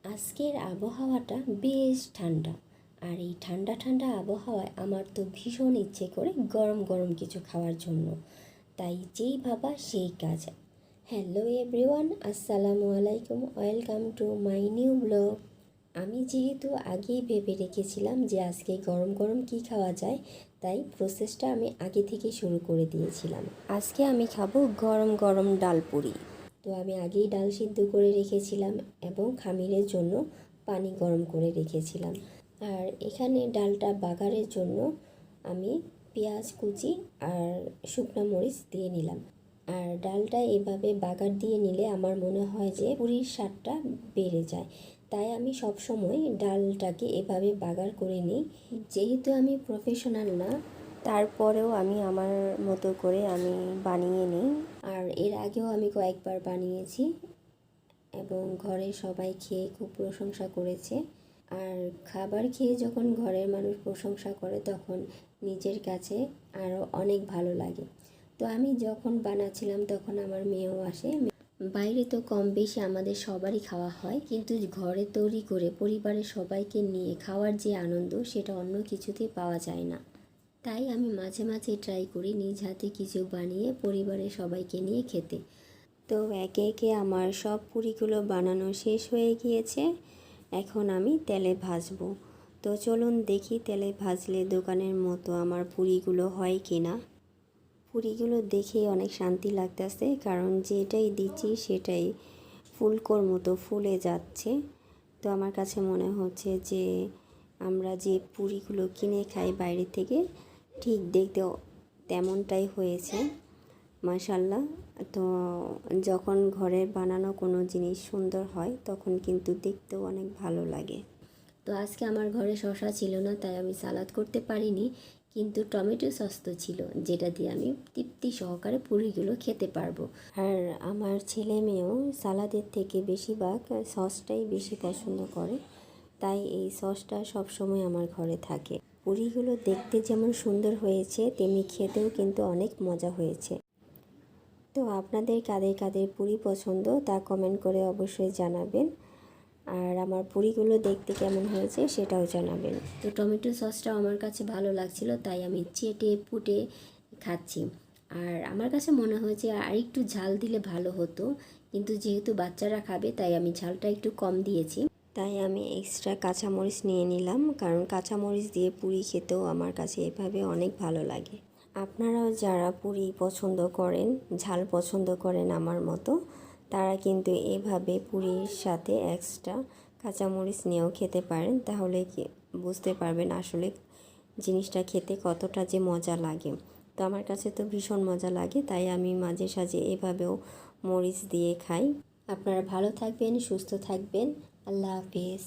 আজকের আবহাওয়াটা বেশ ঠান্ডা। আর এই ঠান্ডা ঠান্ডা আবহাওয়ায় আমার তো ভীষণ ইচ্ছে করে গরম গরম কিছু খাওয়ার জন্য। তাই যেই ভাবা সেই কাজ। হ্যালো এভরিওয়ান, আসসালামু আলাইকুম, welcome to my new blog. আমি যেহেতু আগেই ভেবে রেখেছিলাম যে আজকে গরম গরম কী খাওয়া যায়, তাই প্রসেসটা আমি আগে থেকেই শুরু করে দিয়েছিলাম। আজকে আমি খাবো গরম গরম ডাল পুরি। তো আমি আগেই ডাল সিদ্ধ করে রেখেছিলাম এবং খামিরের জন্য পানি গরম করে রেখেছিলাম। আর এখানে ডালটা বাগারের জন্য আমি পেঁয়াজ কুচি আর শুকনো মরিচ দিয়ে নিলাম। আর ডালটা এভাবে বাগার দিয়ে নিলে আমার মনে হয় যে পুরির স্বাদটা বেড়ে যায়। তাই আমি সবসময় ডালটাকে এভাবে বাগার করে নিই। যেহেতু আমি প্রফেশনাল না, তারপরেও আমি আমার মতো করে আমি বানিয়ে নিই। আর এর আগেও আমি কয়েকবার বানিয়েছি এবং ঘরের সবাই খেয়ে খুব প্রশংসা করেছে। আর খাবার খেয়ে যখন ঘরের মানুষ প্রশংসা করে তখন নিজের কাছে আরও অনেক ভালো লাগে। তো আমি যখন বানাচ্ছিলাম তখন আমার মেয়েও আসে। বাইরে তো কম বেশি আমাদের সবারই খাওয়া হয়, কিন্তু ঘরে তৈরি করে পরিবারের সবাইকে নিয়ে খাওয়ার যে আনন্দ সেটা অন্য কিছুতেই পাওয়া যায় না। তাই আমি মাঝে মাঝে ট্রাই করি নিজ হাতে কিছু বানিয়ে পরিবারের সবাইকে নিয়ে খেতে। তো একে একে আমার সব পুরিগুলো বানানো শেষ হয়ে গিয়েছে। এখন আমি তেলে ভাজবো। তো চলুন দেখি তেলে ভাজলে দোকানের মতো আমার পুরিগুলো হয় কি না। পুরিগুলো দেখেই অনেক শান্তি লাগতেছে, কারণ যেটাই দিচ্ছি সেটাই ফুলকোর মতো ফুলে যাচ্ছে। তো আমার কাছে মনে হচ্ছে যে আমরা যে পুরিগুলো কিনে খাই বাইরে থেকে ঠিক দেখতে তেমনটাই হয়েছে, মাশাআল্লাহ। তো যখন ঘরে বানানো কোনো জিনিস সুন্দর হয় তখন কিন্তু দেখতেও অনেক ভালো লাগে। তো আজকে আমার ঘরে শসা ছিল না, তাই আমি সালাদ করতে পারিনি, কিন্তু টমেটো সস তো ছিল, যেটা দিয়ে আমি তৃপ্তি সহকারে পুরিগুলো খেতে পারবো। আর আমার ছেলে মেয়েও সালাদের থেকে বেশিরভাগ সসটাই বেশি পছন্দ করে, তাই এই সসটা সবসময় আমার ঘরে থাকে। পুরিগুলো দেখতে যেমন সুন্দর হয়েছে তেমনি খেতেও কিন্তু অনেক মজা হয়েছে। তো আপনাদের কাদের কাদের পুরি পছন্দ তা কমেন্ট করে অবশ্যই জানাবেন। আর আমার পুরিগুলো দেখতে কেমন হয়েছে সেটাও জানাবেন। তো টমেটো সসটাও আমার কাছে ভালো লাগছিল, তাই আমি চেটে পুটে খাচ্ছি। আর আমার কাছে মনে হয়েছে আর একটু ঝাল দিলে ভালো হতো, কিন্তু যেহেতু বাচ্চারা খাবে তাই আমি ঝালটা একটু কম দিয়েছি। তাই আমি এক্সট্রা কাঁচামরিচ নিয়ে নিলাম, কারণ কাঁচামরিচ দিয়ে পুরি খেতেও আমার কাছে এভাবে অনেক ভালো লাগে। আপনারাও যারা পুরি পছন্দ করেন, ঝাল পছন্দ করেন আমার মতো, তারা কিন্তু এভাবে পুরির সাথে এক্সট্রা কাঁচামরিচ নিয়েও খেতে পারেন। তাহলে কি বুঝতে পারবেন আসলে জিনিসটা খেতে কতটা যে মজা লাগে। তো আমার কাছে তো ভীষণ মজা লাগে, তাই আমি মাঝে সাঝে এভাবেও মরিচ দিয়ে খাই। আপনারা ভালো থাকবেন, সুস্থ থাকবেন। আল্লাহ হাফেজ।